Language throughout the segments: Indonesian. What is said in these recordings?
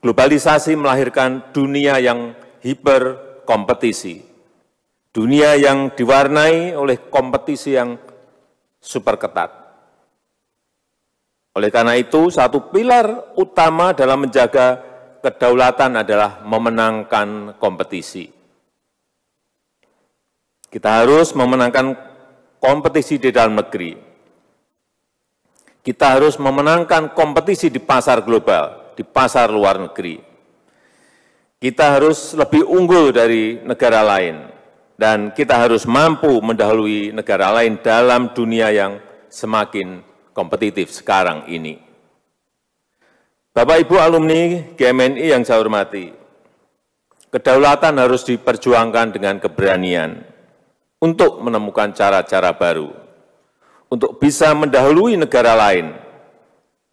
Globalisasi melahirkan dunia yang hiperkompetisi, dunia yang diwarnai oleh kompetisi yang super ketat. Oleh karena itu, satu pilar utama dalam menjaga kedaulatan adalah memenangkan kompetisi. Kita harus memenangkan kompetisi di dalam negeri. Kita harus memenangkan kompetisi di pasar global, di pasar luar negeri. Kita harus lebih unggul dari negara lain, dan kita harus mampu mendahului negara lain dalam dunia yang semakin kompetitif sekarang ini. Bapak Ibu alumni GMNI yang saya hormati, kedaulatan harus diperjuangkan dengan keberanian untuk menemukan cara-cara baru, untuk bisa mendahului negara lain.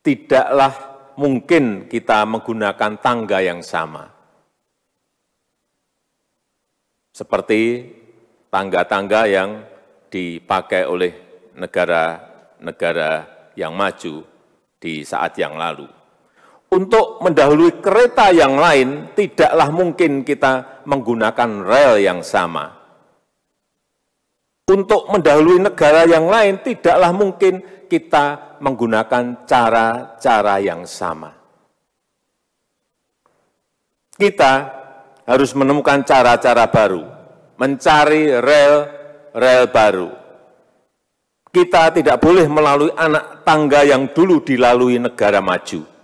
Tidaklah mungkin kita menggunakan tangga yang sama, seperti tangga-tangga yang dipakai oleh negara-negara yang maju di saat yang lalu. Untuk mendahului kereta yang lain, tidaklah mungkin kita menggunakan rel yang sama. Untuk mendahului negara yang lain, tidaklah mungkin kita menggunakan cara-cara yang sama. Kita harus menemukan cara-cara baru, mencari rel baru. Kita tidak boleh melalui anak tangga yang dulu dilalui negara maju.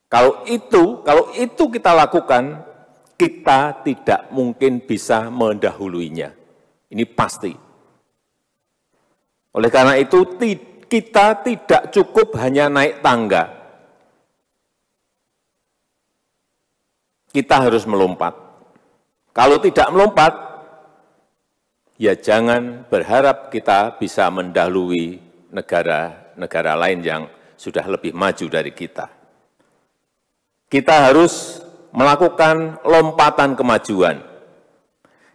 Kalau itu kita lakukan, kita tidak mungkin bisa mendahuluinya. Ini pasti. Oleh karena itu, kita tidak cukup hanya naik tangga. Kita harus melompat. Kalau tidak melompat, ya jangan berharap kita bisa mendahului negara-negara lain yang sudah lebih maju dari kita. Kita harus melakukan lompatan kemajuan.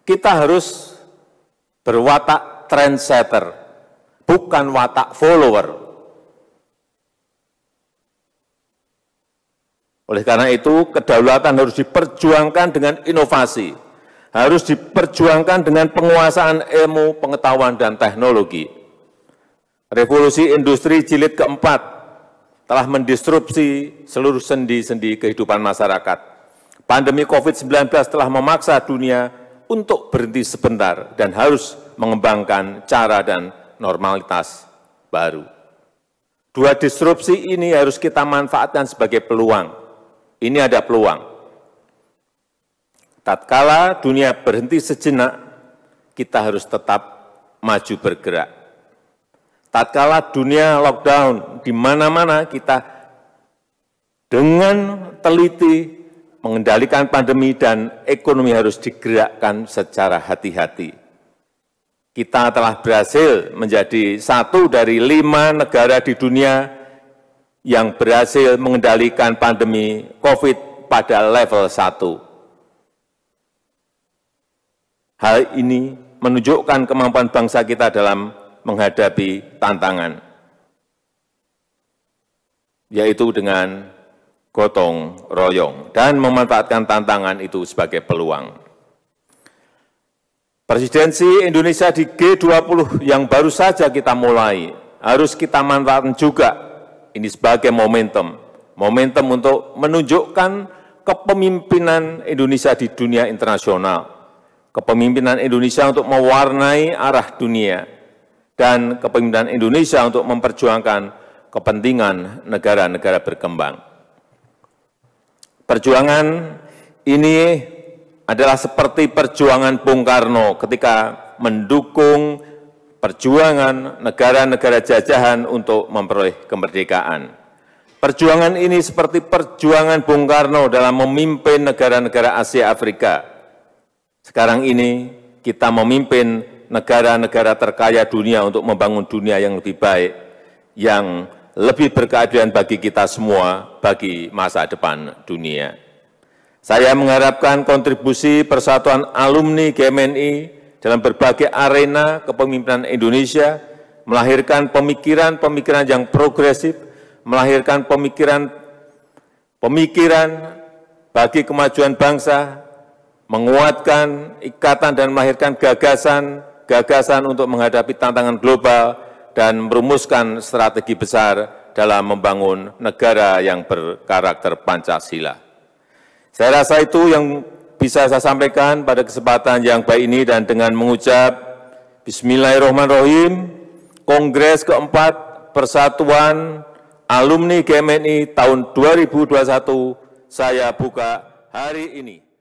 Kita harus berwatak trendsetter, bukan watak follower. Oleh karena itu, kedaulatan harus diperjuangkan dengan inovasi, harus diperjuangkan dengan penguasaan ilmu, pengetahuan, dan teknologi. Revolusi industri jilid keempat telah mendisrupsi seluruh sendi-sendi kehidupan masyarakat. Pandemi COVID-19 telah memaksa dunia untuk berhenti sebentar dan harus mengembangkan cara dan normalitas baru. Dua disrupsi ini harus kita manfaatkan sebagai peluang. Ini ada peluang. Tatkala dunia berhenti sejenak, kita harus tetap maju bergerak. Tatkala dunia lockdown di mana-mana, kita dengan teliti mengendalikan pandemi dan ekonomi harus digerakkan secara hati-hati. Kita telah berhasil menjadi satu dari 5 negara di dunia yang berhasil mengendalikan pandemi COVID pada level 1. Hal ini menunjukkan kemampuan bangsa kita dalam menghadapi tantangan, yaitu dengan gotong royong dan memanfaatkan tantangan itu sebagai peluang. Presidensi Indonesia di G20 yang baru saja kita mulai, harus kita manfaatkan juga ini sebagai momentum untuk menunjukkan kepemimpinan Indonesia di dunia internasional, kepemimpinan Indonesia untuk mewarnai arah dunia, dan kepemimpinan Indonesia untuk memperjuangkan kepentingan negara-negara berkembang. Perjuangan ini adalah seperti perjuangan Bung Karno ketika mendukung perjuangan negara-negara jajahan untuk memperoleh kemerdekaan. Perjuangan ini seperti perjuangan Bung Karno dalam memimpin negara-negara Asia Afrika. Sekarang ini kita memimpin negara-negara terkaya dunia untuk membangun dunia yang lebih baik, yang lebih berkeadilan bagi kita semua, bagi masa depan dunia. Saya mengharapkan kontribusi persatuan alumni GMNI dalam berbagai arena kepemimpinan Indonesia, melahirkan pemikiran-pemikiran yang progresif, melahirkan pemikiran pemikiran bagi kemajuan bangsa, menguatkan ikatan dan melahirkan gagasan untuk menghadapi tantangan global dan merumuskan strategi besar dalam membangun negara yang berkarakter Pancasila. Saya rasa itu yang bisa saya sampaikan pada kesempatan yang baik ini, dan dengan mengucap Bismillahirrahmanirrahim, Kongres keempat Persatuan Alumni GMNI tahun 2021 saya buka hari ini.